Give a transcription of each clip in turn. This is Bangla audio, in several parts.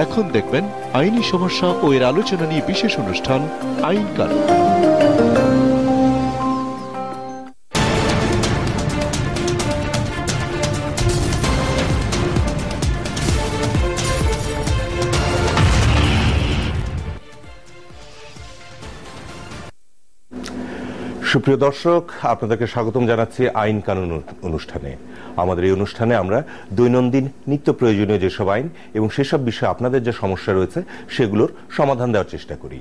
এখন দেখবেন আইনি সমস্যা ও এর আলোচনা নিয়ে বিশেষ অনুষ্ঠান আইন কানুন। সুপ্রিয় দর্শক, আপনাদেরকে স্বাগতম জানাচ্ছি আইন কানুন অনুষ্ঠানে। আমাদের এই অনুষ্ঠানে আমরা দৈনন্দিন নিত্য প্রয়োজনীয় যেসব আইন এবং সেসব বিষয়ে আপনাদের যে সমস্যা রয়েছে সেগুলোর সমাধান দেওয়ার চেষ্টা করি।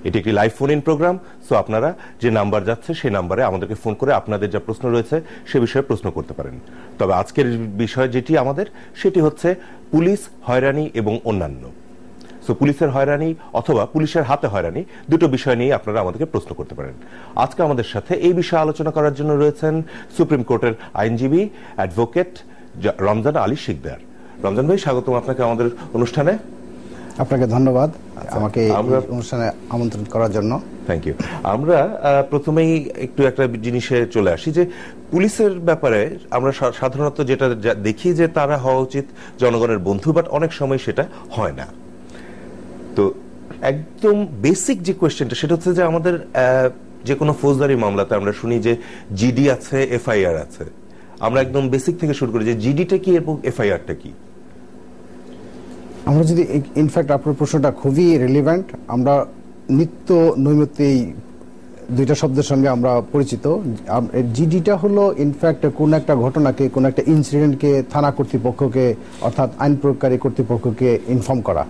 এটি একটি live phone in programme, so আপনারা যে নাম্বার যাচ্ছে সেই নাম্বারে আমাদেরকে ফোন করে আপনাদের যা প্রশ্ন রয়েছে সে বিষয়ে প্রশ্ন করতে পারেন। তবে আজকের বিষয় যেটি আমাদের, সেটি হচ্ছে পুলিশ হয়রানি এবং অন্যান্য। সো পুলিশের হয়রানি অথবা পুলিশের হাতে হয়রানি, দুটো বিষয় নিয়ে আপনারা আমাদেরকে প্রশ্ন করতে পারেন। আজকে আমাদের সাথে এই বিষয়ে আলোচনা করার জন্য রয়েছেন সুপ্রিম কোর্টের আইনজীবী অ্যাডভোকেট রমজান আলী শিকদার। রমজান ভাই, স্বাগতম আপনাকে আমাদের অনুষ্ঠানে। আপনাকে ধন্যবাদ আমাকে অনুষ্ঠানে আমন্ত্রণ করার জন্য। Thank you. আমরা প্রথমেই একটু একটা জিনিসে চলে আসি যে পুলিশের ব্যাপারে আমরা সাধারণত যেটা দেখি যে তারা হওয়া উচিত জনগণের বন্ধু, বাট অনেক সময় সেটা হয় না। তো একদম বেসিক যে কোয়েশ্চেনটা সেটা হচ্ছে যে আমাদের যে কোনো ফৌজদারি মামলাতে আমরা শুনি যে জিডি আছে, এফআইআর আছে। আমরা একদম বেসিক থেকে শুরু করি যে জিডিটা কি এবং এফআইআরটা কি। আমরা যদি ইনফ্যাক্ট আপনার প্রশ্নটা খুবই রিলেভেন্ট। আমরা নিত্য নৈমিত্তিক দুইটা শব্দের সঙ্গে আমরা পরিচিত। জিডিটা হলো ইনফ্যাক্ট কোন একটা ঘটনাকে, কোন একটা ইনসিডেন্টকে থানা কর্তৃপক্ষকে অর্থাৎ আইন প্রয়োগকারী কর্তৃপক্ষকে ইনফর্ম করা।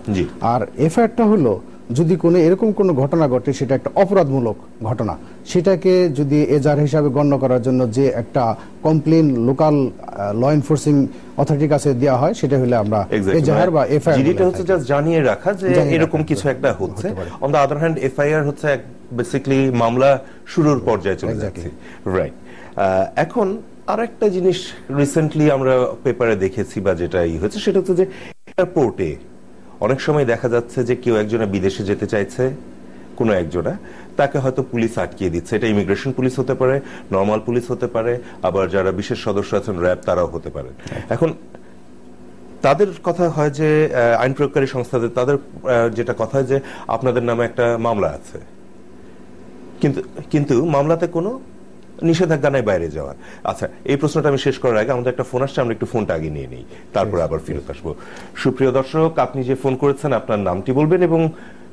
আর এফআইআরটা হলো যদি কোনো এরকম কোনো ঘটনা ঘটে, সেটা একটা অপরাধমূলক ঘটনা, সেটাকে যদি এজাহার হিসাবে গণ্য করার জন্য যে একটা কমপ্লেন লোকাল ল এনফোর্সিং অথরিটির কাছে দেওয়া হয়, সেটা হলে আমরা এজাহার বা এফআইআর। জিডিটা হচ্ছে জাস্ট জানিয়ে রাখা যে এরকম কিছু একটা হচ্ছে। On the other hand FIR হচ্ছে বেসিক্যালি মামলা শুরুর পর্যায়ে চলে যাচ্ছে। রাইট। এখন আরেকটা জিনিস রিসেন্টলি আমরা পেপারে দেখেছি বা যেটা হচ্ছে সেটা হচ্ছে যে এয়ারপোর্টে অনেক সময় দেখা যাচ্ছে যে কেউ একজনা বিদেশে যেতে চাইছে, কোনো একজনা, তাকে হয়তো পুলিশ আটকিয়ে দিচ্ছে। এটা ইমিগ্রেশন পুলিশ হতে পারে, নর্মাল পুলিশ হতে পারে, আবার যারা বিশেষ সদস্য আছেন র্যাব, তারাও হতে পারে। এখন তাদের কথা হয় যে আইন প্রয়োগকারী সংস্থাদের তাদের যেটা কথা হয় যে আপনাদের নামে একটা মামলা আছে, কিন্তু মামলাতে কোনো নিষেধাজ্ঞা নাই বাইরে যাওয়ার। আচ্ছা, এই প্রশ্নটা আমি শেষ করার আগে আমাদের একটা ফোন আসছে, আমরা একটু ফোনটা আগে নিয়ে নিই, তারপরে আবার ফেরত আসবো। সুপ্রিয় দর্শক, আপনি যে ফোন করেছেন আপনার নামটি বলবেন এবং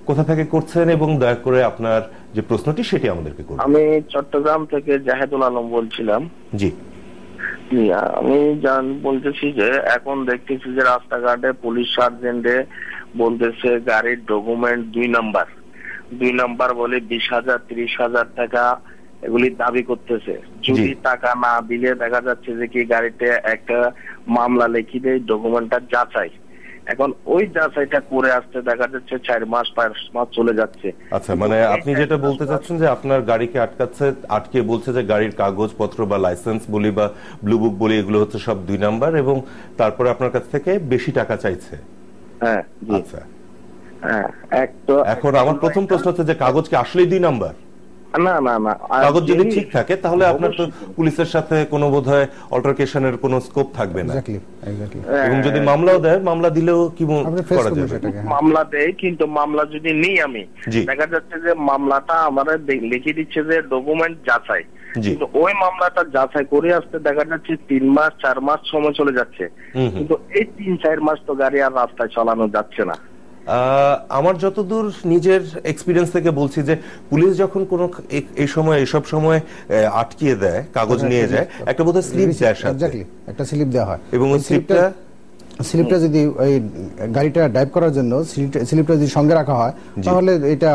কোথা থেকে করছেন এবং দয়া করে আপনার যে প্রশ্নটি সেটি আমাদেরকে করুন। আমি চট্টগ্রাম থেকে জাহেদুল আলম বলছিলাম। জি, আমি বলতেছি যে এখন দেখতেছি যে রাস্তাঘাটে পুলিশ সার্জেন্টে বলতেছে গাড়ির ডকুমেন্ট 2 নাম্বার বলে 20,000 30,000 টাকা এগুলি দাবি করতেছে। যদি টাকা না দিলে দেখা যাচ্ছে যে কি গাড়িতে একটা মামলা লিখি দেয়, ডকুমেন্টটা যাচাই। এখন ওই যাচাইটা করে আসতে দেখা যাচ্ছে 4 মাস 5 মাস চলে যাচ্ছে। আচ্ছা, মানে আপনি যেটা বলতে চাচ্ছেন যে আপনার গাড়িকে আটকে বলছে যে গাড়ির কাগজপত্র বা লাইসেন্স বলি বা ব্লু বুক বলি এগুলো হচ্ছে সব 2 নাম্বার এবং তারপরে আপনার কাছ থেকে বেশি টাকা চাইছে। হ্যাঁ, আচ্ছা, হ্যাঁ। এখন আমার প্রথম প্রশ্ন হচ্ছে যে কাগজ কি আসলেই 2 নাম্বার? না না না, কাগজ যদি ঠিক থাকে তাহলে আপনার তো পুলিশের সাথে কোনো বোধহয় অল্টারকেশনের কোনো স্কোপ থাকবে না। এবং যদি মামলাও দেয়, মামলা দিলেও কি করা যাবে? মামলা দেয়, কিন্তু মামলা যদি নিই আমি, দেখা যাচ্ছে যে মামলাটা আমাদের লিখে দিচ্ছে যে ডকুমেন্ট যাচাই, কিন্তু ওই মামলাটা যাচাই করে আসতে দেখা যাচ্ছে 3 মাস 4 মাস সময় চলে যাচ্ছে। কিন্তু এই 3-4 মাস তো গাড়ি আর রাস্তায় চালানো যাচ্ছে না। আমার যতদূর নিজের এক্সপিরিয়েন্স থেকে বলছি যে পুলিশ যখন কোনো এইসব সময় আটকিয়ে দেয়, কাগজ নিয়ে যায়, একটা বোধহয় স্লিপ দেয়, একটা স্লিপ দেওয়া হয় এবং ওই স্লিপটা যদি ওই গাড়িটা ড্রাইভ করার জন্য স্লিপটা যদি সঙ্গে রাখা হয়, তাহলে এটা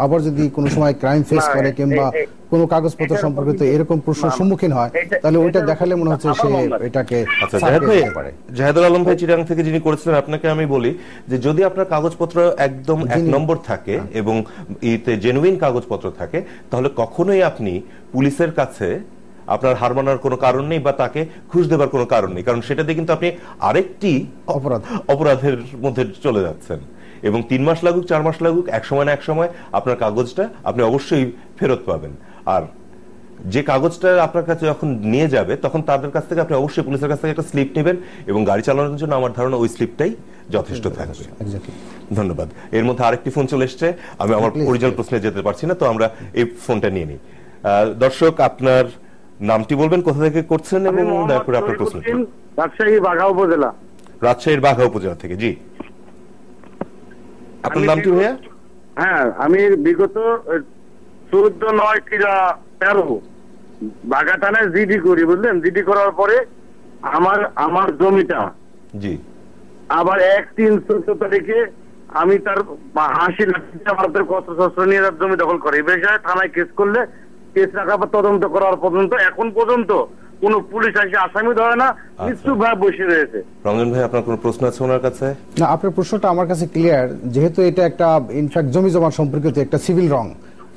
আবার যদি কোনো সময় ক্রাইম ফেস করে কিংবা কোনো কাগজপত্র সম্পর্কিত এরকম প্রশ্নের সম্মুখীন হয়, তাহলে ওইটা দেখালে মনে হচ্ছে সে এটাকে। জাহেদুল আলম ভাই চিরাং থেকে যিনি করেছিলেন, আপনাকে আমি বলি যে যদি আপনার কাগজপত্র একদম 1 নম্বর থাকে এবং এতে জেনুইন কাগজপত্র থাকে, তাহলে কখনোই আপনি পুলিশের কাছে আপনার হার মানার কোনো কারণ নেই বা তাকে ঘুষ দেবার কোনো কারণ নেই, কারণ সেটাতে কিন্তু আপনি আরেকটি অপরাধের মধ্যে চলে যাচ্ছেন। এবং 3 মাস লাগুক 4 মাস লাগুক, এক সময় না এক সময় আপনার কাগজটা আপনি অবশ্যই ফেরত পাবেন। আর যে কাগজটা আপনার কাছে যখন নিয়ে যাবে তখন তাদের কাছ থেকে আপনি অবশ্যই পুলিশের কাছ থেকে একটা স্লিপ নেবেন এবং গাড়ি চালানোর জন্য আমার ধারণা ওই স্লিপটাই যথেষ্ট থাকবে। Exactly. ধন্যবাদ। এর মধ্যে আরেকটি ফোন চলে এসছে, আমি আমার অরিজিনাল প্রশ্নে যেতে পারছি না, তো আমরা এই ফোনটা নিয়ে নিই। দর্শক, আপনার নামটি বলবেন, কোথা থেকে করছেন এবং দয়া করে আপনার প্রশ্ন। রাজশাহী বাঘা উপজেলা। রাজশাহীর বাঘা উপজেলা থেকে, জি আপনার নামটি ভাইয়া? হ্যাঁ, আমি বিগত 14/9/13 বাঘা থানায় জিডি করি, বুঝলেন। জিডি করার পরে আমার জমিটা জি আবার 1/3/14 তারিখে আমি তার 80 লাখ টাকা ভারতের কষ্টশস্ত্র নিয়ে তার জমি দখল করে। এই বিষয়ে থানায় কেস করলে, কেস রাখার পর তদন্ত করার পর্যন্ত এখন পর্যন্ত কোন পুলিশ এসে আসামি ধরে না, মৃত্যু ভাই বসে রয়েছে। রঞ্জন ভাই, আপনার কোনো প্রশ্ন আছে ওনার কাছে? না, আপনার প্রশ্নটা আমার কাছে ক্লিয়ার। যেহেতু এটা একটা ইনফ্যাক্ট জমি জমা সম্পর্কিত একটা সিভিল রং,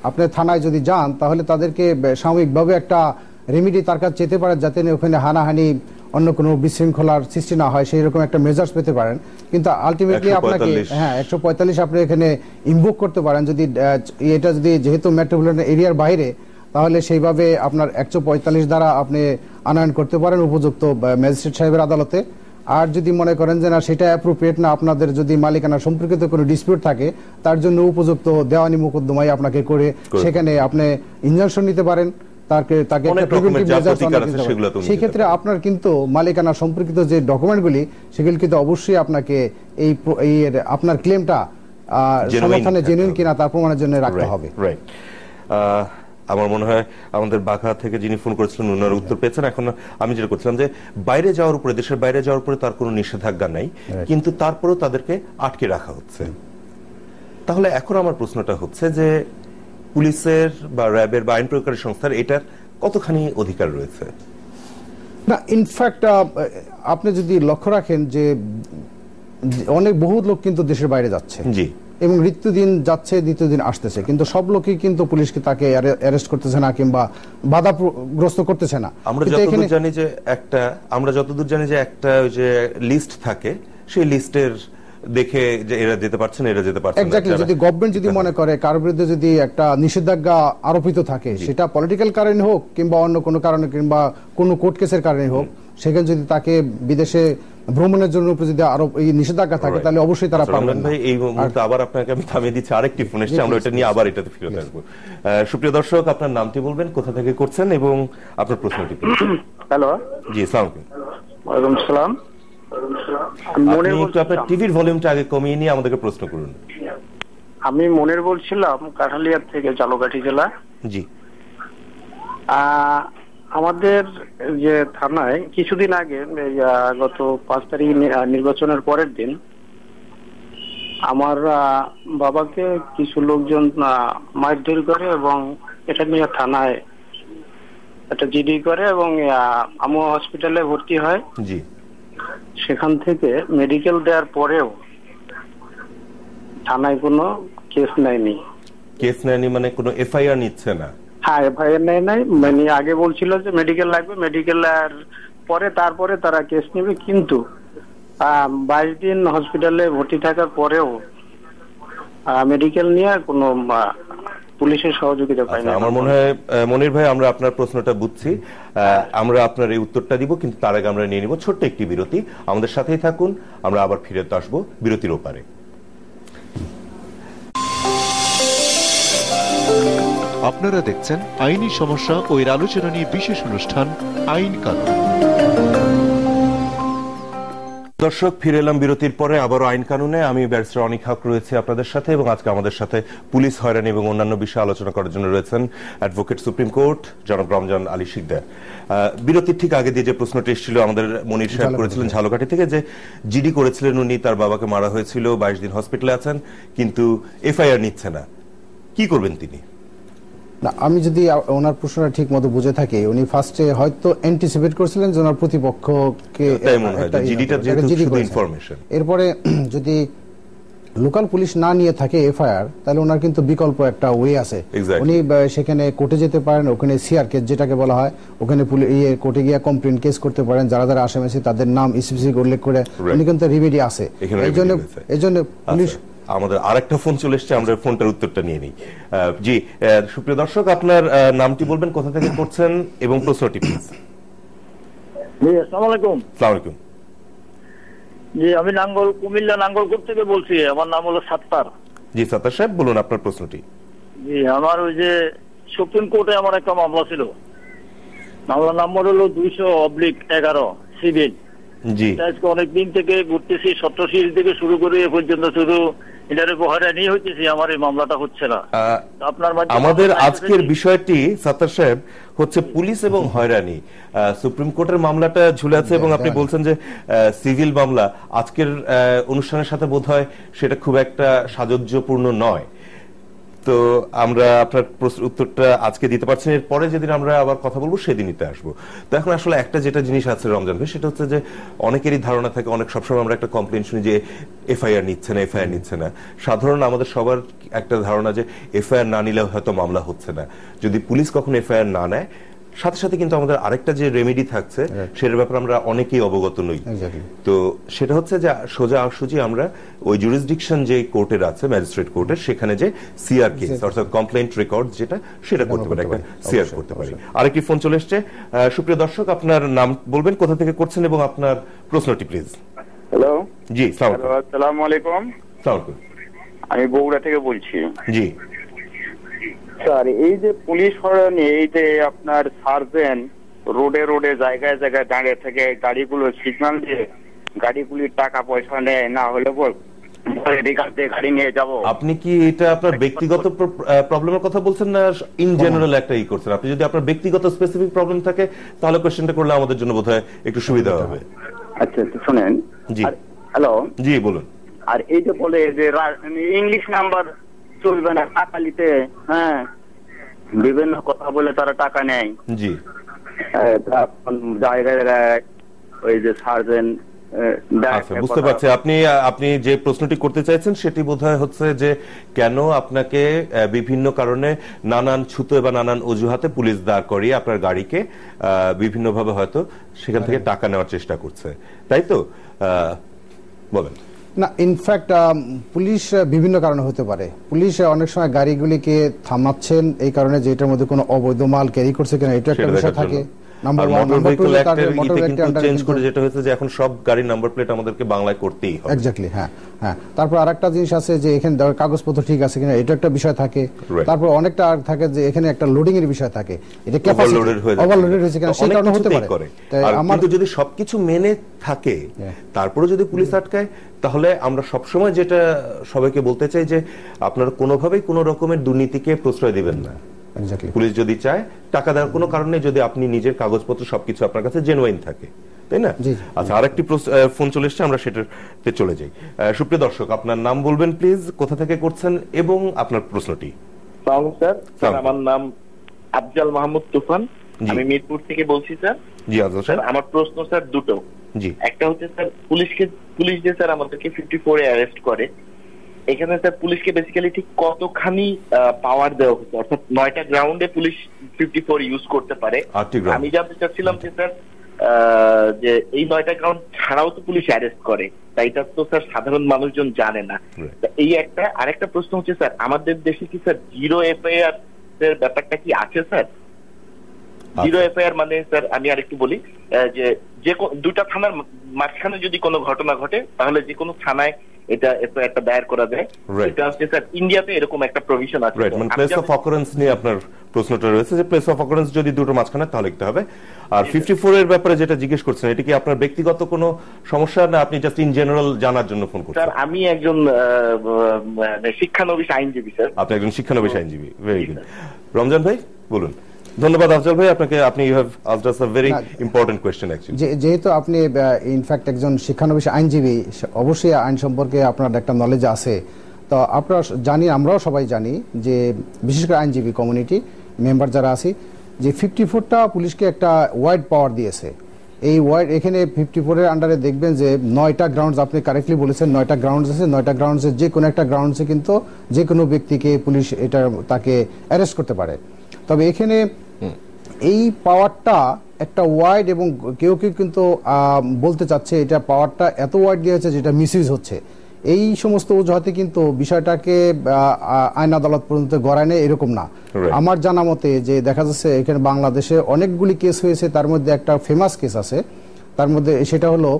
আপনি থানায় যদি যান তাহলে তাদেরকে সাময়িকভাবে একটা রেমিডি তার কাছে যেতে পারেন, যাতে ওখানে হানাহানি অন্য কোনো বিশৃঙ্খলার সৃষ্টি না হয়, সেই রকম একটা মেজার্স পেতে পারেন। কিন্তু আলটিমেটলি আপনাকে 145 আপনি এখানে ইনভোক করতে পারেন। যদি এটা যদি যেহেতু মেট্রোপলিটন এরিয়ার বাইরে, তাহলে সেইভাবে আপনার 145 দ্বারা আপনি আনয়ন করতে পারেন উপযুক্ত ম্যাজিস্ট্রেট সাহেবের আদালতে। আর যদি মনে করেন যে না, সেটা অ্যাপ্রোপ্রিয়েট না, আপনাদের যদি মালিকানা সম্পর্কিত কোনো ডিসপিউট থাকে, তার জন্য উপযুক্ত দেওয়ানি মোকদ্দমাই আপনাকে করে সেখানে আপনি ইনজাংশন নিতে পারেন। তাকে সেই ক্ষেত্রে আপনার কিন্তু মালিকানা সম্পর্কিত যে ডকুমেন্টগুলি, সেগুলি কিন্তু অবশ্যই আপনাকে এই আপনার ক্লেমটা সমর্থনে জেনুইন কিনা তার প্রমাণের জন্য রাখতে হবে। আমার মনে হয় আমাদের বাঘা থেকে যিনি ফোন করেছিলেন ওনার উত্তর পেয়েছেন। এখন আমি যেটা করছিলাম যে বাইরে যাওয়ার উপরে, দেশের বাইরে যাওয়ার উপরে তার কোনো নিষেধাজ্ঞা নাই, কিন্তু তারপরেও তাদেরকে আটকে রাখা হচ্ছে। তাহলে এখন আমার প্রশ্নটা হচ্ছে যে পুলিশের বা র্যাবের বা আইন প্রয়োগকারী সংস্থার এটার কতখানি অধিকার রয়েছে? না, ইনফ্যাক্ট আপনি যদি লক্ষ্য রাখেন যে অনেক বহু লোক কিন্তু দেশের বাইরে যাচ্ছে, জি, এবং নিত্যদিন যাচ্ছে, নিত্যদিন আসতেছে, কিন্তু সব লোকই কিন্তু পুলিশকে তাকে অ্যারেস্ট করতেছে না কিংবা বাধাগ্রস্ত করতেছে না। আমরা যতদূর জানি যে একটা ওই যে লিস্ট থাকে, সেই লিস্টের দেখে যে এরা যেতে পারছেন, এরা যেতে পারছেন না। এক্স্যাক্টলি, যদি গভর্নমেন্ট যদি মনে করে কারোর বিরুদ্ধে যদি একটা নিষেধাজ্ঞা আরোপিত থাকে, সেটা পলিটিক্যাল কারণে হোক কিংবা অন্য কোনো কারণে কিংবা কোনো কোর্ট কেসের কারণে হোক, সেখানে যদি তাকে বিদেশে ভ্রমণের জন্য যদি আরো এই নিষেধাজ্ঞা থাকে, তাহলে অবশ্যই তারা পারবেন না। ভাই, এই মুহূর্তে আবার আপনাকে আমি থামিয়ে দিচ্ছি, আরেকটি ফোন এসেছে, আমরা এটা নিয়ে আবার এটাতে ফিরে আসবো। সুপ্রিয় দর্শক, আপনার নামটি বলবেন, কোথা থেকে করছেন এবং আপনার প্রশ্নটি। হ্যালো, জি, আসসালামু আলাইকুম। ওয়ালাইকুম আসসালাম। আপনার টিভির ভলিউমটা আগে কমিয়ে নিয়ে আমাদেরকে প্রশ্ন করুন। আমি মনের বলছিলাম, কাঠালিয়া থেকে, ঝালকাঠি জেলা। জি, আমাদের যে থানায় কিছুদিন আগে, গত 5 তারিখ নির্বাচনের পরের দিন, আমার বাবাকে কিছু লোকজন মারধর করে এবং এটা নিয়ে থানায় একটা জিডি করে এবং আমু হসপিটালে ভর্তি হয়। জি, সেখান থেকে মেডিকেল দেওয়ার পরেও থানায় কোনো কেস নেয়নি। কেস নেয়নি মানে কোনো এফআইআর নিচ্ছে না? হ্যাঁ, এফআইআর নেয় নাই, মানে আগে বলছিল যে মেডিকেল লাগবে, মেডিকেল পরে তারপরে তারা কেস নেবে, কিন্তু 22 দিন হসপিটালে ভর্তি থাকার পরেও মেডিকেল নিয়ে কোনো পুলিশের সহযোগিতা পাই না। আমার মনে হয় মনির ভাই, আমরা আপনার প্রশ্নটা বুঝছি, আমরা আপনার এই উত্তরটা দিব, কিন্তু তার আগে আমরা নিয়ে নিব ছোট্ট একটি বিরতি। আমাদের সাথেই থাকুন, আমরা আবার ফিরে আসবো বিরতির ওপারে। আপনারা দেখছেন আইনি সমস্যা ও এর আলোচনা নিয়ে বিশেষ অনুষ্ঠান আইন কানুন। দর্শক, ফিরে এলাম বিরতির পরে আবারও আইন কানুনে। আমি ব্যারিস্টার অনিক হক রয়েছে আপনাদের সাথে, এবং আজকে আমাদের সাথে পুলিশ হয়রানি এবং অন্যান্য বিষয়ে আলোচনা করার জন্য রয়েছেন অ্যাডভোকেট সুপ্রিম কোর্ট জনাব রমজান আলী শিকদার। বিরতির ঠিক আগে দিয়ে যে প্রশ্নটি এসেছিল আমাদের মনির সাহেব করেছিলেন ঝালকাঠি থেকে, যে জিডি করেছিলেন উনি, তার বাবাকে মারা হয়েছিল, 22 দিন হসপিটালে আছেন, কিন্তু এফআইআর নিচ্ছে না, কি করবেন তিনি? না, আমি যদি ওনার প্রশ্নটা ঠিক মতো বুঝে থাকি, উনি ফার্স্টে হয়তো অ্যান্টিসিপেট করেছিলেন যে ওনার প্রতিপক্ষকে এরপরে যদি লোকাল পুলিশ না নিয়ে থাকে এফআইআর, তাহলে ওনার কিন্তু বিকল্প একটা ওয়ে আছে। উনি সেখানে কোর্টে যেতে পারেন, ওখানে সিআর কেস যেটাকে বলা হয়, ওখানে কোর্টে গিয়ে কমপ্লেন কেস করতে পারেন, যারা যারা আসামি আছে তাদের নাম স্পেসিফিক উল্লেখ করে, উনি কিন্তু রিমেডি আছে। এই জন্য পুলিশ। আমাদের আরেকটা ফোন চলে এসেছে, আমরা ফোনটার উত্তরটা নিয়ে নিই। জি, সুপ্রিয় দর্শক, আপনার নামটি বলবেন, কোথা থেকে করছেন এবং প্রশ্নটি প্লিজ। আসসালামু আলাইকুম। আসসালামু আলাইকুম। জি, আমি কুমিল্লা নাঙ্গলকোট থেকে বলছি। আমার নাম হলো সাত্তার। জি সাত্তার সাহেব, বলুন আপনার প্রশ্নটি। জি, আমার ওই যে সুপ্রিম কোর্টে আমার একটা মামলা ছিল। মামলার নম্বর হলো 200/11 সিভিল। জি, আজকে অনেকদিন থেকে ঘুরতেছি, সপ্তশীল থেকে শুরু করে এ পর্যন্ত শুধু এটার হয়রানি হইতেছি, আমার এই মামলাটা হচ্ছে না। আপনার আমাদের আজকের বিষয়টি সাত্তার সাহেব হচ্ছে পুলিশ এবং হয়রানি। সুপ্রিম কোর্টের মামলাটা ঝুলে আছে এবং আপনি বলছেন যে সিভিল মামলা। আজকের অনুষ্ঠানের সাথে বোধহয় সেটা খুব একটা সাজজ্যপূর্ণ নয়। তো আমরা আপনার উত্তরটা আজকে দিতে পারছি না, এরপরে যেদিন আমরা আবার কথা বলবো সেদিনই আসবো। তো এখন আসলে একটা যেটা জিনিস আছে রমজান ভাই, সেটা হচ্ছে যে অনেকেরই ধারণা থাকে, অনেক সবসময় আমরা একটা কমপ্লেন শুনি যে এফআইআর নিচ্ছে না। সাধারণ আমাদের সবার একটা ধারণা যে এফআইআর না নিলে হয়তো মামলা হচ্ছে না। যদি পুলিশ কখনো এফআইআর না নেয়, সাথে সাথে কিন্তু আমাদের আরেকটা যে রেমেডি থাকছে সেটার ব্যাপারে আমরা অনেকেই অবগত নই। তো সেটা হচ্ছে যে সোজা আমরা ওই জুরিসডিকশন যে কোর্টের আছে, ম্যাজিস্ট্রেট কোর্টের, সেখানে যে সিআর কেস অর্থাৎ কমপ্লেন্ট রেকর্ড যেটা, সেটা করতে পারি, একটা সিআর করতে পারি। আরেকটি ফোন চলে এসছে। সুপ্রিয় দর্শক, আপনার নাম বলবেন, কোথা থেকে করছেন এবং আপনার প্রশ্নটি প্লিজ। হ্যালো। জি, আসসালামু আলাইকুম। আমি বগুড়া থেকে বলছি। জি স্যার, এই যে পুলিশ হয়রানি, এই যে আপনার সার্জেন্ট রোডে জায়গায় দাঁড়িয়ে থেকে গাড়িগুলো সিগন্যাল দিয়ে গাড়িগুলির টাকা পয়সা নেয়, না হলে গাড়ি নিয়ে যাব। আপনি কি এটা আপনার ব্যক্তিগত প্রবলেমের কথা বলছেন না ইন জেনারেল একটা করছেন? আপনি যদি আপনার ব্যক্তিগত স্পেসিফিক প্রবলেম থাকে তাহলে কোশ্চেনটা করলে আমাদের জন্য বোধহয় একটু সুবিধা হবে। আচ্ছা, শুনেন। জি, হ্যালো। জি বলুন। আর এই যে বলে যে ইংলিশ নাম্বার চলবে না টাকা নিতে, হ্যাঁ, বিভিন্ন কথা বলে তারা টাকা নেয়। জি, জায়গায় ওই যে সার্জেন্ট। বুঝতে পারছি আপনি যে প্রশ্নটি করতে চাইছেন সেটি বোধহয় হচ্ছে যে কেন আপনাকে বিভিন্ন কারণে নানান ছুতো বা নানান অজুহাতে পুলিশ দাঁড় করিয়ে আপনার গাড়িকে বিভিন্নভাবে হয়তো সেখান থেকে টাকা নেওয়ার চেষ্টা করছে, তাই তো? বলেন। না, ইনফ্যাক্ট পুলিশ বিভিন্ন কারণে হতে পারে। পুলিশ অনেক সময় গাড়িগুলিকে থামাচ্ছেন এই কারণে যে এটার মধ্যে কোনো অবৈধ মাল ক্যারি করছে কিনা, এটা একটা বিষয় থাকে। নাম্বার 1, নাম্বার 2 চেঞ্জ করে যেটা হয়েছে যে এখন সব গাড়ির নাম্বার প্লেট আমাদেরকে বাংলায় করতেই হবে। এক্স্যাক্টলি, হ্যাঁ। তারপর আরেকটা জিনিস আছে যে এখানে কাগজপত্র ঠিক আছে কিনা, এটা একটা বিষয় থাকে। তারপর অনেকটা থাকে যে এখানে একটা লোডিং এর বিষয় থাকে, এটা ক্যাপাসিটি ওভারলোডেড হয়েছে কিনা, সেই কারণে হতে পারে। আর কিন্তু যদি সবকিছু মেনে থাকে তারপরে যদি পুলিশ আটকায়, তাহলে আমরা সবসময় যেটা সবাইকে বলতে চাই যে আপনারা কোনোভাবেই কোনো রকমের দুর্নীতিকে প্রশ্রয় দিবেন না। পুলিশ যদি চায় টাকা দেওয়ার কোনো কারণে, যদি আপনি নিজের কাগজপত্র সবকিছু আপনার কাছে জেনুইন থাকে, তাই না? আচ্ছা, আরেকটি ফোন চলে এসেছে, আমরা সেটাতে চলে যাই। সুপ্রিয় দর্শক, আপনার নাম বলবেন প্লিজ, কোথা থেকে করছেন এবং আপনার প্রশ্নটি। স্যার, আমার নাম আফজাল মাহমুদ তুফান, আমি মিরপুর থেকে বলছি স্যার। জি আফজাল স্যার, আমার প্রশ্ন স্যার দুটো। জি, একটা হচ্ছে স্যার পুলিশ যে স্যার আমাদেরকে 54 এ অ্যারেস্ট করে, এখানে স্যার পুলিশকে বেসিক্যালি ঠিক কতখানি পাওয়ার দেওয়া হচ্ছে? অর্থাৎ 9টা গ্রাউন্ডে পুলিশ 54 ইউজ করতে পারে। আমি জানতে চাচ্ছিলাম যে স্যার যে এই 9টা গ্রাউন্ড ছাড়াও তো পুলিশ অ্যারেস্ট করে, তাই এটা তো স্যার সাধারণ মানুষজন জানে না। এই একটা। আরেকটা প্রশ্ন হচ্ছে স্যার, আমাদের দেশে কি স্যার জিরো এফআইআর এর ব্যাপারটা কি আছে স্যার? জিরো এফআইআর মানে স্যার আমি আরেকটু বলি যে দুটা থানার মাঝখানে যদি কোনো ঘটনা ঘটে তাহলে যে কোনো থানায় এটা একটা দায়ের করা যায়। এটা হচ্ছে স্যার ইন্ডিয়াতে এরকম একটা প্রভিশন আছে। রাইট, মানে প্লেস অফ অকারেন্স নিয়ে আপনার প্রশ্নটা রয়েছে যে প্লেস অফ অকারেন্স যদি দুটো মাঝখানে তাহলে লিখতে হবে। আর 54 এর ব্যাপারে যেটা জিজ্ঞেস করছেন, এটা কি আপনার ব্যক্তিগত কোনো সমস্যা না আপনি জাস্ট ইন জেনারেল জানার জন্য ফোন করছেন? স্যার, আমি একজন শিক্ষানবিশ আইনজীবী স্যার। আপনি একজন শিক্ষানবিশ আইনজীবী, ভেরি গুড। রমজান ভাই বলুন। ধন্যবাদ আফজাল ভাই, আপনি you have asked us a very important question actually. যেহেতু আপনি ইনফ্যাক্ট একজন শিক্ষানবিশ আইনজীবী, অবশ্যই আইন সম্পর্কে আপনার একটা নলেজ আছে। তো আপনারা জানি, আমরাও সবাই জানি যে বিশেষ করে আইনজীবী কমিউনিটি মেম্বার যারা আছি, যে 54টা পুলিশকে একটা ওয়াইড পাওয়ার দিয়েছে। এই ওয়াইড এখানে 54 এর আন্ডারে দেখবেন যে 9টা গ্রাউন্ডস, আপনি কারেক্টলি বলেছেন 9টা গ্রাউন্ডস আছে। 9টা গ্রাউন্ডসে যে কোনো একটা গ্রাউন্ডসে কিন্তু যে কোনো ব্যক্তিকে পুলিশ তাকে অ্যারেস্ট করতে পারে। তবে এখানে এই পাওয়ারটা একটা ওয়াইড, এবং কেউ কিন্তু বলতে চাচ্ছে এটা পাওয়ারটা এত ওয়াইড দিয়েছে যেটা মিসইউজ হচ্ছে। এই সমস্ত অজুহাতে কিন্তু বিষয়টাকে আইন আদালত পর্যন্ত গড়ায় নেয় এরকম না। আমার জানা মতে যে দেখা যাচ্ছে এখানে বাংলাদেশে অনেকগুলি কেস হয়েছে, তার মধ্যে একটা ফেমাস কেস আছে, তার মধ্যে সেটা হলো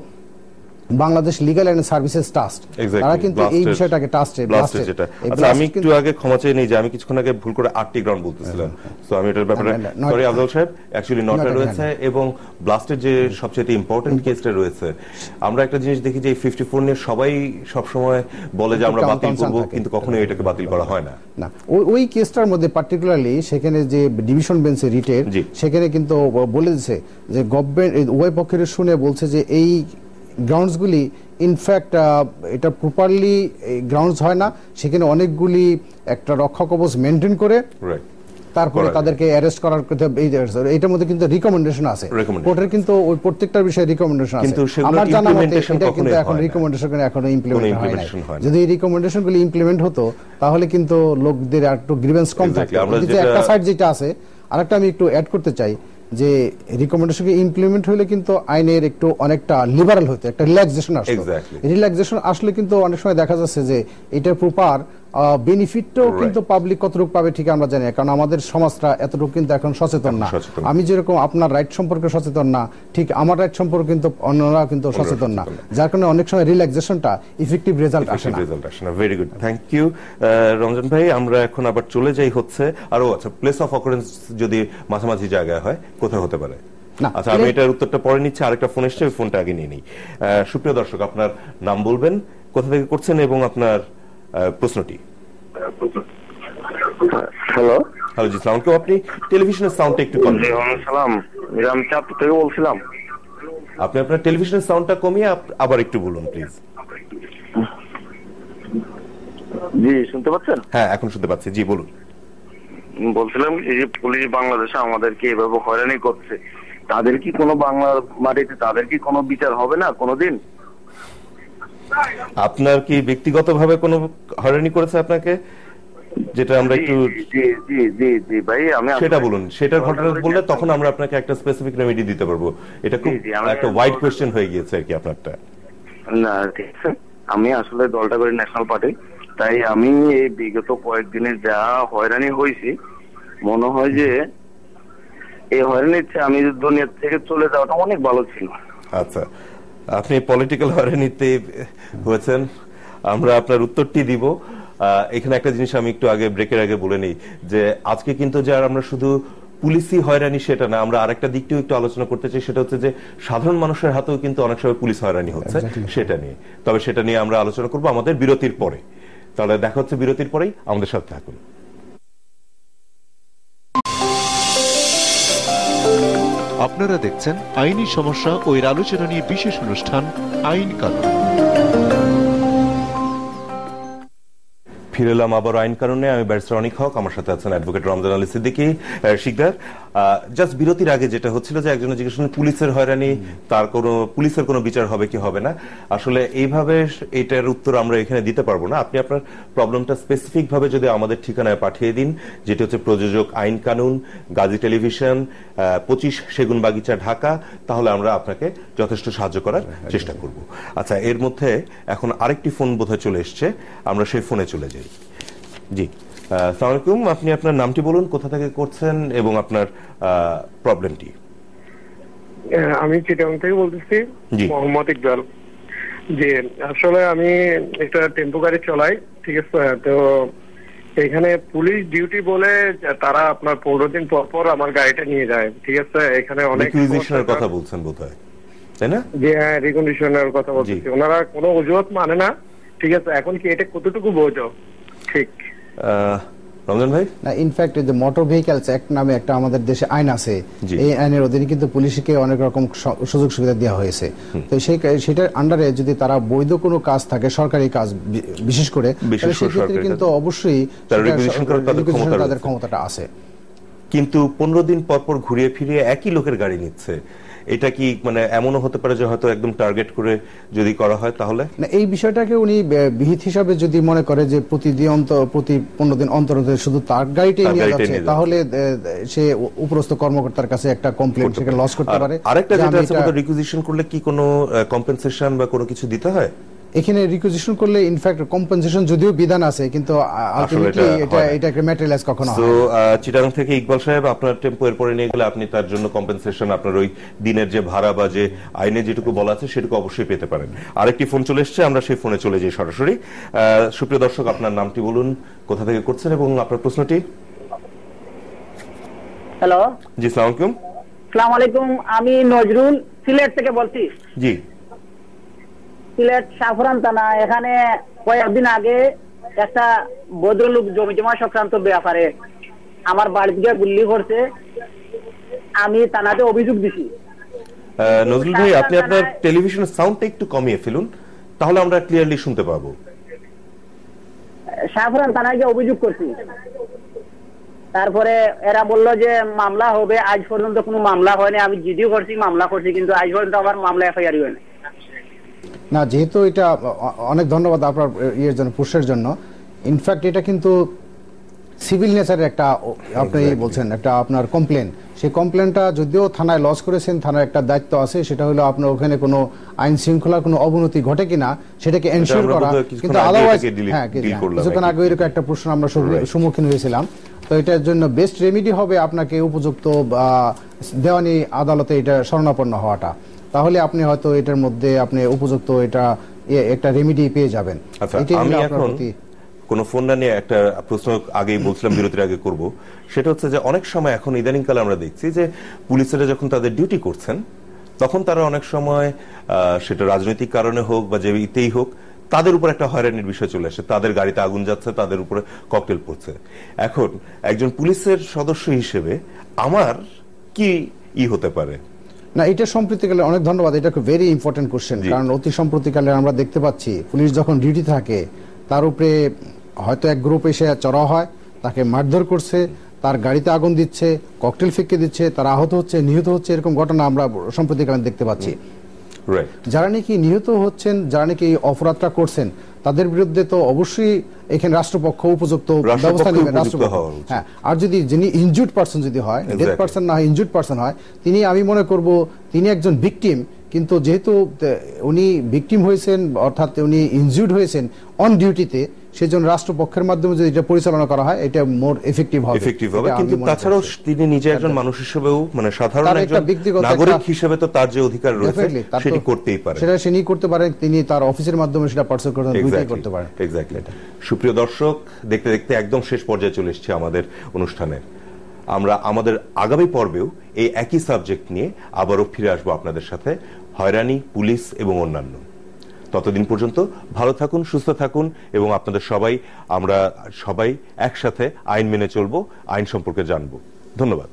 Bangladesh Legal and Services Trust, তারা কিন্তু এই বিষয়টাকে ব্লাস্টের যেটা আচ্ছা আমি একটু আগে ক্ষমা চেয়ে নেই যে আমি কিছুক্ষণ আগে ভুল করে 8টি গ্রাউন্ড বলতেছিলাম, সো আমি এটার ব্যাপারে সরি আফজাল সাহেব, অ্যাকচুয়ালি নটা রয়েছে এবং ব্লাস্টের যে সবচেয়ে ইম্পর্টেন্ট কেসটা রয়েছে, আমরা একটা জিনিস দেখি যে 54 নিয়ে সবাই সব সময় বলে যে আমরা বাতিল করব, কিন্তু কখনোই এটাকে বাতিল করা হয় না। না, ওই কেসটার মধ্যে পার্টিকুলারলি সেখানে যে ডিভিশন বেঞ্চে রিটের সেখানে কিন্তু বলে দিয়েছে যে গভর্নমেন্ট উভয় পক্ষের শুনে বলছে যে এই গ্রাউন্ডসগুলি ইনফ্যাক্ট এটা প্রপারলি গ্রাউন্ডস হয় না, সেখানে অনেকগুলি একটা রক্ষা কবচ মেনটেন করে তারপরে তাদেরকে অ্যারেস্ট করার কথা। এইটার মধ্যে কিন্তু রিকমেন্ডেশন আছে কোর্টের, কিন্তু ওই প্রত্যেকটার বিষয়ে রিকমেন্ডেশন আছে। আমার জানা মতে এটা কিন্তু এখন রিকমেন্ডেশন এখনো ইমপ্লিমেন্ট হয় না। যদি এই রিকমেন্ডেশনগুলি ইমপ্লিমেন্ট হতো তাহলে কিন্তু লোকদের একটু গ্রিভেন্স কম থাকতো। একটা সাইড যেটা আছে, আরেকটা আমি একটু অ্যাড করতে চাই যে রিকমেন্ডেশনকে ইমপ্লিমেন্ট হলে কিন্তু আইনের একটু অনেকটা লিবারাল হতো, একটা রিল্যাক্সেশন আসতো। রিল্যাক্সেশন আসলে কিন্তু অনেক সময় দেখা যাচ্ছে যে এটা প্রপার বেনিফিটটাও কিন্তু পাবলিক কতটুকু পাবে ঠিক আমরা জানি না, কারণ আমাদের সমাজটা এতটুকু কিন্তু এখন সচেতন না। আমি যেরকম আপনার রাইট সম্পর্কে সচেতন না, ঠিক আমার রাইট সম্পর্কে কিন্তু অন্যরা কিন্তু সচেতন না, যার কারণে অনেক সময় রিল্যাক্সেশনটা ইফেক্টিভ রেজাল্ট আসে না। Very good, thank you Ranjan ভাই। আমরা এখন আবার চলে যাই হচ্ছে আরো, আচ্ছা প্লেস অফ অকারেন্স যদি মাঝামাঝি জায়গায় হয় কোথায় হতে পারে? আচ্ছা আমি এটার উত্তরটা পরে নিচ্ছি, আরেকটা ফোন এসছে, ওই ফোনটা আগে নিয়ে নিই। সুপ্রিয় দর্শক, আপনার নাম বলবেন, কোথা থেকে করছেন এবং আপনার প্রশ্নটি। হ্যালো হ্যালো জি, সালাম আলাইকুম। আপনি টেলিভিশনের সাউন্ডটা একটু কম। সালাম, আমি চাঁদপুর থেকে বলছিলাম। আপনি আপনার টেলিভিশনের সাউন্ডটা কমিয়ে আবার একটু বলুন প্লিজ। জি শুনতে পাচ্ছেন? হ্যাঁ এখন শুনতে পাচ্ছি, জি বলুন। বলছিলাম এই যে পুলিশ বাংলাদেশে আমাদেরকে এভাবে হয়রানি করছে, তাদের কি কোনো বাংলার মাটিতে তাদের কি কোনো বিচার হবে না কোনোদিন? আপনার কি ব্যক্তিগতভাবে কোনো হয়রানি করেছে আপনাকে, যেটা আমরা একটু জি ভাই আমি সেটা বলুন, সেটার ঘটনা বললে তখন আমরা আপনাকে একটা স্পেসিফিক রেমেডি দিতে পারবো। এটা খুব একটা ওয়াইড কোশ্চেন হয়ে গিয়েছে আর কি আপনারটা। না ঠিক আছে, আমি আসলে দলটা করি ন্যাশনাল পার্টি, তাই আমি এই বিগত কয়েকদিনে যা হয়রানি হয়েছি মনে হয় যে এই হয়রানির চেয়ে আমি দুনিয়া থেকে চলে যাওয়াটা অনেক ভালো ছিল। আচ্ছা, আপনি পলিটিক্যাল হয়রানিতে হয়েছেন, আমরা আপনার উত্তরটি দিব। এখানে একটা জিনিস আমি একটু আগে ব্রেকের আগে বলে নেই যে আজকে কিন্তু যার আমরা শুধু পুলিশি হয়রানি সেটা না, আমরা আরেকটা দিকটিও একটু আলোচনা করতে চাই, সেটা হচ্ছে যে সাধারণ মানুষের হাতেও কিন্তু অনেক সময় পুলিশ হয়রানি হচ্ছে সেটা নিয়ে। তবে সেটা নিয়ে আমরা আলোচনা করব আমাদের বিরতির পরে। তাহলে দেখা হচ্ছে বিরতির পরেই, আমাদের সাথে থাকুন। আপনারা দেখছেন আইনি সমস্যা ও এর আলোচনা নিয়ে বিশেষ অনুষ্ঠান আইন কানুন। ফিরে এলাম আবার আইন কানুনে। আমি ব্যারিস্টার অনিক হক, আমার সাথে আছেন অ্যাডভোকেট রমজান আলী সিদ্দিকী শিকদার। জাস্ট বিরতির আগে যেটা হচ্ছিল যে একজনের জিজ্ঞেস করলেন পুলিশের হয়রানি, তার কোনো পুলিশের কোনো বিচার হবে কি হবে না। আসলে এইভাবে এটার উত্তর আমরা এখানে দিতে পারবো না। আপনি আপনার প্রবলেমটা স্পেসিফিক ভাবে যদি আমাদের ঠিকানায় পাঠিয়ে দিন, যেটি হচ্ছে প্রযোজক আইন কানুন, গাজী টেলিভিশন, 25 সেগুন বাগিচা, ঢাকা, তাহলে আমরা আপনাকে যথেষ্ট সাহায্য করার চেষ্টা করব। আচ্ছা, এর মধ্যে এখন আরেকটি ফোন বোধহয় চলে এসছে, আমরা সেই ফোনে চলে যাই। জি আসসালামু আলাইকুম, আপনি আপনার নামটি বলুন, কোথা থেকে করছেন এবং আপনার প্রবলেমটি। আমি চিটাগাং থেকে বলতেছি, মোহাম্মদ ইকবাল। জি আসলে আমি একটা টেম্পো গাড়ি চলাই, ঠিক আছে, তো এখানে পুলিশ ডিউটি বলে তারা আপনার 15 দিন পর পর আমার গাড়িটা নিয়ে যায়, ঠিক আছে। এখানে অনেক রিকুইজিশনের কথা বলছেন বোধহয়, তাই না? জি হ্যাঁ, রিকন্ডিশনের কথা বলছি। ওনারা কোনো অজুহাত মানে না, ঠিক আছে। এখন কি এটা কতটুকু বৈধ? ঠিক রমজান ভাই, না ইনফ্যাক্ট যে মোটর ভেহিকলস অ্যাক্ট নামে একটা আমাদের দেশে আইন আছে, এই আইনের অধীনে কিন্তু পুলিশকে অনেক রকম সুযোগ সুবিধা দেওয়া হয়েছে। তো সেটার আন্ডারে যদি তারা বৈধ কোনো কাজ থাকে, সরকারি কাজ বিশেষ করে, সেক্ষেত্রে কিন্তু অবশ্যই তাদের ক্ষমতাটা আছে। কিন্তু 15 দিন পর পর ঘুরিয়ে ফিরিয়ে একই লোকের গাড়ি নিচ্ছে, এটা কি মানে এমনও হতে পারে যে হয়তো একদম টার্গেট করে যদি করা হয় তাহলে? না, এই বিষয়টাকে উনি বিহিত হিসাবে যদি মনে করে যে প্রতি 15 দিন অন্তর শুধু তার গাড়িটাই নিয়ে যাচ্ছে, তাহলে সে উপরস্থ কর্মকর্তার কাছে একটা কমপ্লেইন সেটা লজ করতে পারে। আরেকটা যেটা আছে, রিকুইজিশন করলে কি কোনো কম্পেনসেশন বা কোনো কিছু দিতে হয়? এখানে রিকুইজিশন করলে ইনফ্যাক্ট কম্পেনসেশন যদিও বিধান আছে, কিন্তু আলটিমেটলি এটা ম্যাটেরিয়ালাইজ কখনো হয়। তো চিটাগাং থেকে ইকবাল সাহেব, আপনার টেম্পো এরপরে নিয়ে গেলে আপনি তার জন্য কম্পেনসেশন আপনার ওই দিনের যে ভাড়া বা যে আইনে যেটুকু বলা আছে সেটুকু অবশ্যই পেতে পারেন। আরেকটি ফোন চলে এসেছে, আমরা সেই ফোনে চলে যাই সরাসরি। সুপ্রিয় দর্শক, আপনার নামটি বলুন, কোথা থেকে করছেন এবং আপনার প্রশ্নটি। হ্যালো, জি আসসালামু আলাইকুম। আসসালামু আলাইকুম, আমি নজরুল সিলেট থেকে বলছি। জি, সিলেট সাফরান থানা। এখানে কয়েকদিন আগে একটা ভদ্রলোক জমি জমা সংক্রান্ত ব্যাপারে আমার বাড়ি থেকে গুল্লি করছে, আমি থানাতে অভিযোগ দিছি। নজরুল ভাই, আপনি আপনার টেলিভিশনের সাউন্ডটা একটু কমিয়ে ফেলুন, তাহলে আমরা ক্লিয়ারলি শুনতে পাবো। সাফরান থানায় গিয়ে অভিযোগ করছি, তারপরে এরা বললো যে মামলা হবে। আজ পর্যন্ত কোনো মামলা হয়নি। আমি জিডিও করছি, মামলা করছি, কিন্তু আজ পর্যন্ত আমার মামলা এফআইআর হয়নি। না, যেহেতু এটা অনেক ধন্যবাদ আপনার ইয়ের জন্য, পুরুষের জন্য। ইনফ্যাক্ট এটা কিন্তু সিভিল নেচারের একটা, আপনি বলছেন একটা আপনার কমপ্লেন। সেই কমপ্লেনটা যদিও থানায় লজ করেছেন, থানার একটা দায়িত্ব আছে, সেটা হলো আপনার ওখানে কোনো আইন শৃঙ্খলার কোনো অবনতি ঘটে কিনা সেটাকে এনশিওর করা। কিন্তু আদারওয়াইজ কিছুক্ষণ আগে এরকম একটা প্রশ্ন আমরা সম্মুখীন হয়েছিলাম। তো এটার জন্য বেস্ট রেমিডি হবে আপনাকে উপযুক্ত দেওয়ানি আদালতে এটা শরণাপন্ন হওয়াটা। তাহলে আপনি হয়তো এটার মধ্যে আপনি উপযুক্ত এটা একটা রেমিডি পেয়ে যাবেন। আমি এখন কোন ফোন না নিয়ে একটা প্রশ্ন আগেই বলছিলাম বিরতির আগে করব, সেটা হচ্ছে যে অনেক সময় এখন ইদানিং কালে আমরা দেখছি যে পুলিশেরা যখন তাদের ডিউটি করছেন তখন তারা অনেক সময় সেটা রাজনৈতিক কারণে হোক বা যে ইতেই হোক, তাদের উপর একটা হয়রানির বিষয় চলে আসে। তাদের গাড়িতে আগুন যাচ্ছে, তাদের উপরে ককটেল পড়ছে। এখন একজন পুলিশের সদস্য হিসেবে আমার কি হতে পারে? না, এটা সম্প্রতিকালে, অনেক ধন্যবাদ, এটা খুব ভেরি ইম্পর্টেন্ট কোশ্চেন। কারণ অতি সম্প্রতিকালে আমরা দেখতে পাচ্ছি পুলিশ যখন ডিউটি থাকে তার উপরে হয়তো এক গ্রুপ এসে চড়া হয়, তাকে মারধর করছে, তার গাড়িতে আগুন দিচ্ছে, ককটেল ফিকে দিচ্ছে, তারা আহত হচ্ছে, নিহত হচ্ছে, এরকম ঘটনা আমরা সম্প্রতিকালে দেখতে পাচ্ছি। যারা নাকি নিহত হচ্ছেন, যারা নাকি এই অপরাধটা করছেন, তাদের বিরুদ্ধে তো অবশ্যই এখানে রাষ্ট্রপক্ষ উপযুক্ত ব্যবস্থা নেবে। রাষ্ট্রপক্ষ, হ্যাঁ। আর যদি যিনি ইনজুর্ড পারসন যদি হয়, ডেথ পারসন না হয়, ইনজুর্ড পারসন হয়, তিনি, আমি মনে করব তিনি একজন ভিকটিম, কিন্তু যেহেতু উনি ভিকটিম হয়েছেন, অর্থাৎ উনি ইনজুর্ড হয়েছেন অন ডিউটিতে, সেজন্য রাষ্ট্রপক্ষের মাধ্যমে যদি এটা পরিচালনা করা হয় এটা মোর এফেক্টিভ হবে। কিন্তু তাছাড়াও তিনি নিজে একজন মানুষ হিসেবেও, মানে সাধারণ একজন নাগরিক হিসেবে তো তার যে অধিকার রয়েছে সেটি করতেই পারে, সেটা তিনি করতে পারেন। তিনি তার অফিসের মাধ্যমে সেটা পার্সেল করতে পারেন। এক্স্যাক্টলি। সুপ্রিয় দর্শক, দেখতে দেখতে একদম শেষ পর্যায়ে চলে এসেছি আমাদের অনুষ্ঠানে। আমরা আমাদের আগামী পর্বেও এই একই সাবজেক্ট নিয়ে আবারও ফিরে আসবো আপনাদের সাথে, হয়রানি, পুলিশ এবং অন্যান্য। ততদিন পর্যন্ত ভালো থাকুন, সুস্থ থাকুন এবং আপনাদের আমরা সবাই একসাথে আইন মেনে চলবো, আইন সম্পর্কে জানবো। ধন্যবাদ।